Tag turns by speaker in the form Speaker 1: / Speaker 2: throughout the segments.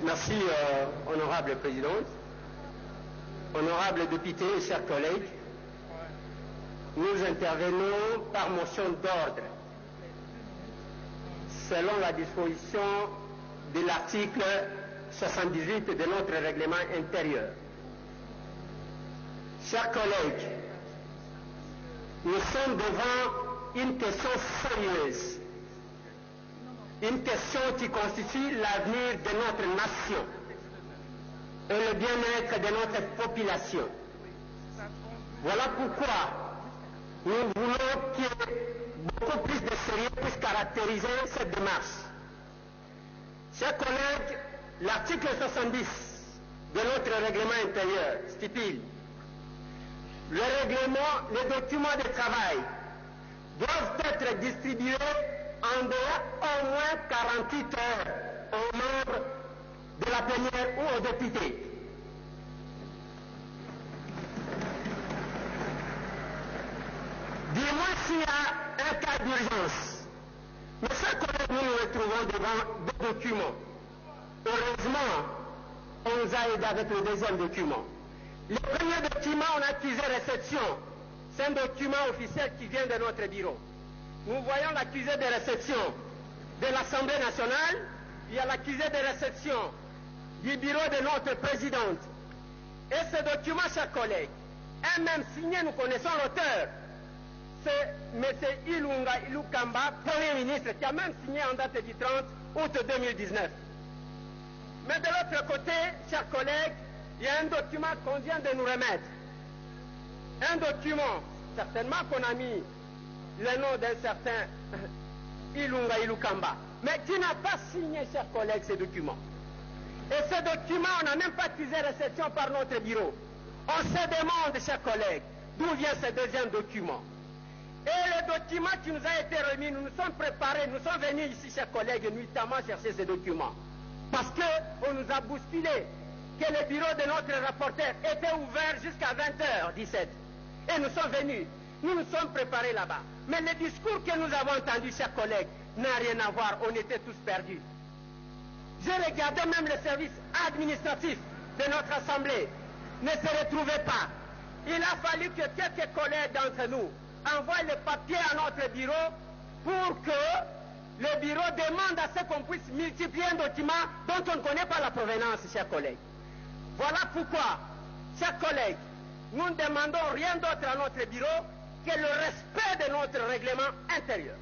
Speaker 1: Merci, honorable présidente. Honorables députés et chers collègues, nous intervenons par motion d'ordre selon la disposition de l'article 78 de notre règlement intérieur. Chers collègues, nous sommes devant une question sérieuse, une question qui constitue l'avenir de notre nation et le bien-être de notre population. Voilà pourquoi nous voulons qu'il y ait beaucoup plus de sérieux puisse caractériser cette démarche. Chers collègues, l'article 70 de notre règlement intérieur stipule: le règlement, les documents de travail doivent être distribués en dehors au moins 48 heures aux membres de la plénière ou aux députés. Dis-moi s'il y a un cas d'urgence. Mais chers collègues, nous nous retrouvons devant deux documents. Heureusement, on nous a aidé avec le deuxième document. Le premier document, on a accusé réception. C'est un document officiel qui vient de notre bureau. Nous voyons l'accusé de réception de l'Assemblée nationale. Il y a l'accusé de réception du bureau de notre présidente. Et ce document, chers collègues, est même signé, nous connaissons l'auteur. C'est M. Ilunga Ilukamba, Premier ministre, qui a même signé en date du 30 août 2019. Mais de l'autre côté, chers collègues, il y a un document qu'on vient de nous remettre. Un document, certainement qu'on a mis le nom d'un certain Ilunga Ilukamba, mais qui n'a pas signé, chers collègues, ce document. Et ce document, on n'a même pas accusé réception par notre bureau. On se demande, chers collègues, d'où vient ce deuxième document. Et le document qui nous a été remis, nous nous sommes préparés, nous sommes venus ici, chers collègues, nuitamment chercher ce document. Parce qu'on nous a bousculé que le bureau de notre rapporteur était ouvert jusqu'à 20h17. Et nous sommes venus, nous nous sommes préparés là-bas. Mais le discours que nous avons entendu, chers collègues, n'a rien à voir, on était tous perdus. J'ai regardé même le service administratif de notre assemblée, ne se retrouvait pas. Il a fallu que quelques collègues d'entre nous envoient le papier à notre bureau pour que le bureau demande à ce qu'on puisse multiplier un document dont on ne connaît pas la provenance, chers collègues. Voilà pourquoi, chers collègues, nous ne demandons rien d'autre à notre bureau que le respect de notre règlement intérieur.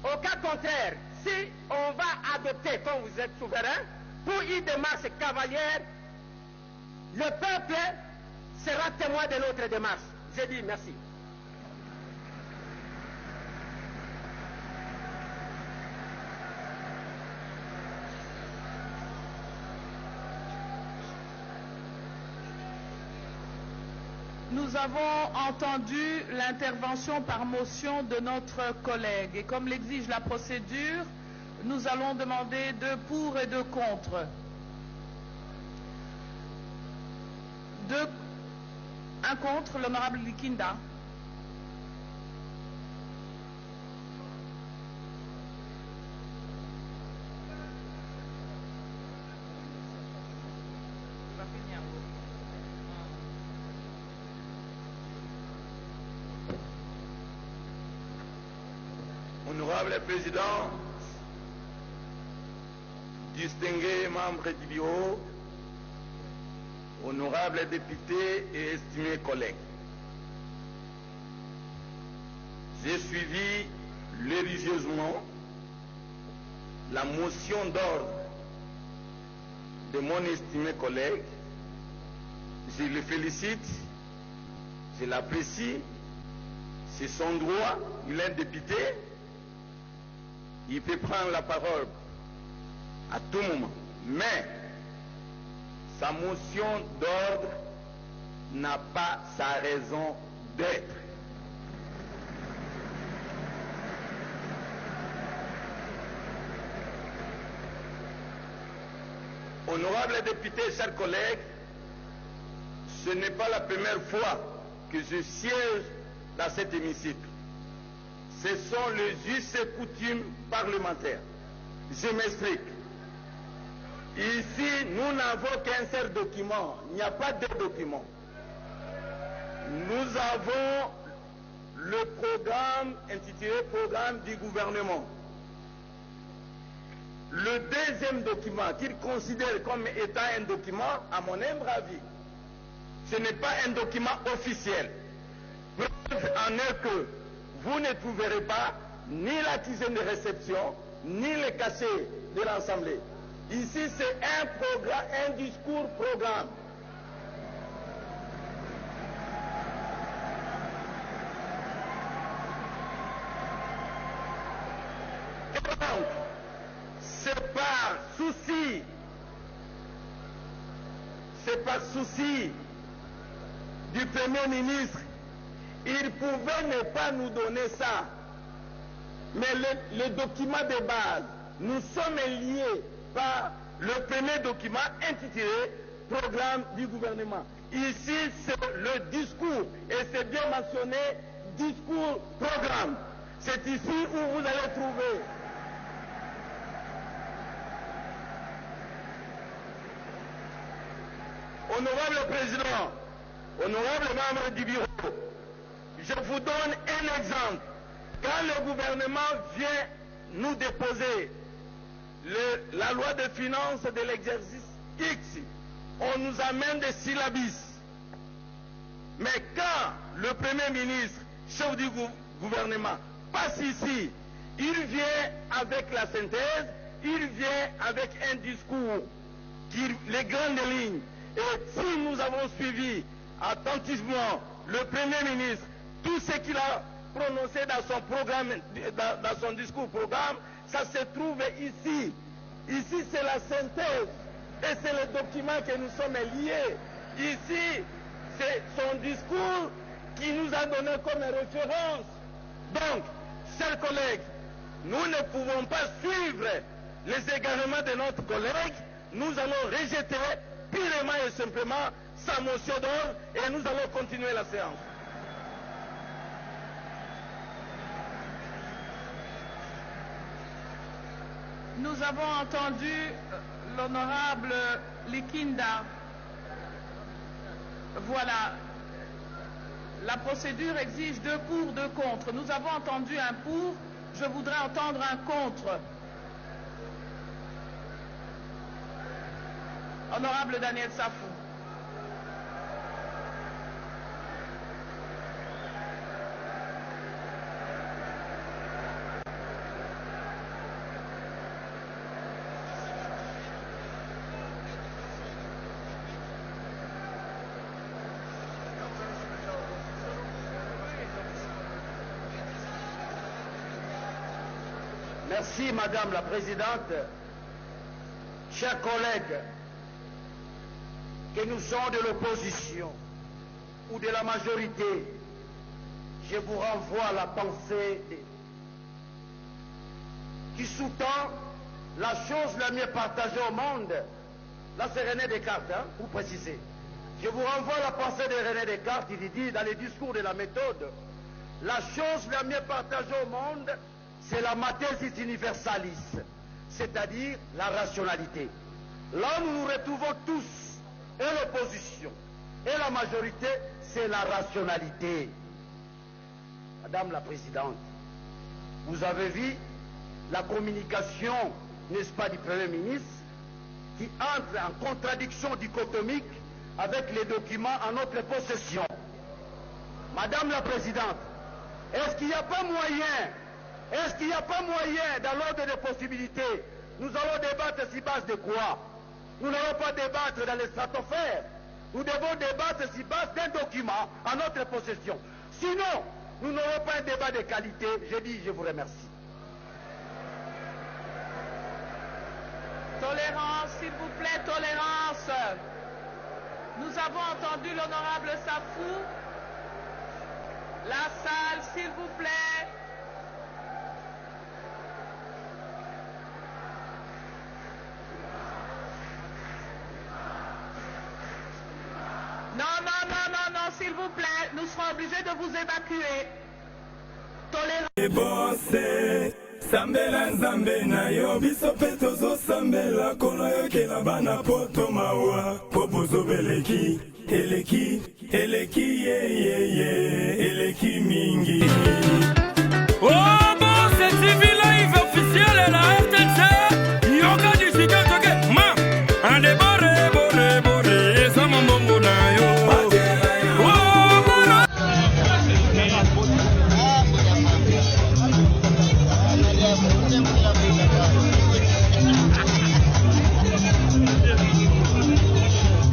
Speaker 1: Au cas contraire, si on va adopter, comme vous êtes souverain, pour une démarche cavalière, le peuple sera témoin de notre démarche. Je dis merci.
Speaker 2: Nous avons entendu l'intervention par motion de notre collègue et comme l'exige la procédure, nous allons demander de pour et de contre. Un contre, l'honorable Likinda.
Speaker 3: Honorable Président, distingués membres du bureau, honorables députés et estimés collègues, j'ai suivi religieusement la motion d'ordre de mon estimé collègue. Je le félicite, je l'apprécie, c'est son droit, il est député. Il peut prendre la parole à tout moment, mais sa motion d'ordre n'a pas sa raison d'être. Honorables députés, chers collègues, ce n'est pas la première fois que je siège dans cet hémicycle. Ce sont les us et coutumes parlementaires. Je m'explique. Ici, nous n'avons qu'un seul document. Il n'y a pas deux documents. Nous avons le programme intitulé Programme du gouvernement. Le deuxième document qu'il considère comme étant un document, à mon humble avis, ce n'est pas un document officiel. Preuve en est que vous ne trouverez pas ni l'accusé de réception, ni le cachet de l'Assemblée. Ici, c'est un programme, un discours-programme. Et donc, c'est par souci du Premier ministre, il pouvait ne pas nous donner ça. Mais le document de base, nous sommes liés par le premier document intitulé Programme du gouvernement. Ici, c'est le discours, et c'est bien mentionné, discours-programme. C'est ici où vous allez trouver Honorable Président, honorable membre du bureau, je vous donne un exemple. Quand le gouvernement vient nous déposer la loi de finances de l'exercice X, on nous amène des syllabis. Mais quand le Premier ministre, chef du gouvernement, passe ici, il vient avec la synthèse, il vient avec un discours, les grandes lignes. Et si nous avons suivi attentivement le Premier ministre, tout ce qu'il a prononcé dans son programme, dans son discours-programme, ça se trouve ici. Ici, c'est la synthèse. Et c'est le document que nous sommes liés. Ici, c'est son discours qui nous a donné comme référence. Donc, chers collègues, nous ne pouvons pas suivre les égarements de notre collègue. Nous allons rejeter purement et simplement sa motion d'ordre et nous allons continuer la séance.
Speaker 2: Nous avons entendu l'honorable Likinda. Voilà. La procédure exige 2 pour, 2 contre. Nous avons entendu un pour. Je voudrais entendre un contre. Honorable Daniel Safou.
Speaker 4: Merci, Madame la Présidente. Chers collègues, que nous sommes de l'opposition ou de la majorité, je vous renvoie à la pensée qui sous-tend la chose la mieux partagée au monde. Là, c'est René Descartes, hein, pour préciser. Je vous renvoie à la pensée de René Descartes, il dit dans les discours de la méthode, la chose la mieux partagée au monde, c'est la matesis universalis, c'est-à-dire la rationalité. Là, nous nous retrouvons tous, et l'opposition, et la majorité, c'est la rationalité. Madame la Présidente, vous avez vu la communication, n'est-ce pas, du Premier ministre, qui entre en contradiction dichotomique avec les documents en notre possession. Madame la Présidente, est-ce qu'il n'y a pas moyen, dans l'ordre des possibilités, nous allons débattre sur base de quoi? Nous n'allons pas débattre dans les stratosphères. Nous devons débattre sur base d'un document en notre possession. Sinon, nous n'aurons pas un débat de qualité. Je vous remercie.
Speaker 2: Tolérance, s'il vous plaît, tolérance. Nous avons entendu l'honorable Safou. La salle, s'il vous plaît. Non, s'il vous plaît, nous serons obligés de vous évacuer. Tolérance.
Speaker 5: Sambela nzambe na yo biso pe tozosambela kolo yokela bana poto mawa po bozobeleki eleki ye eleki mingi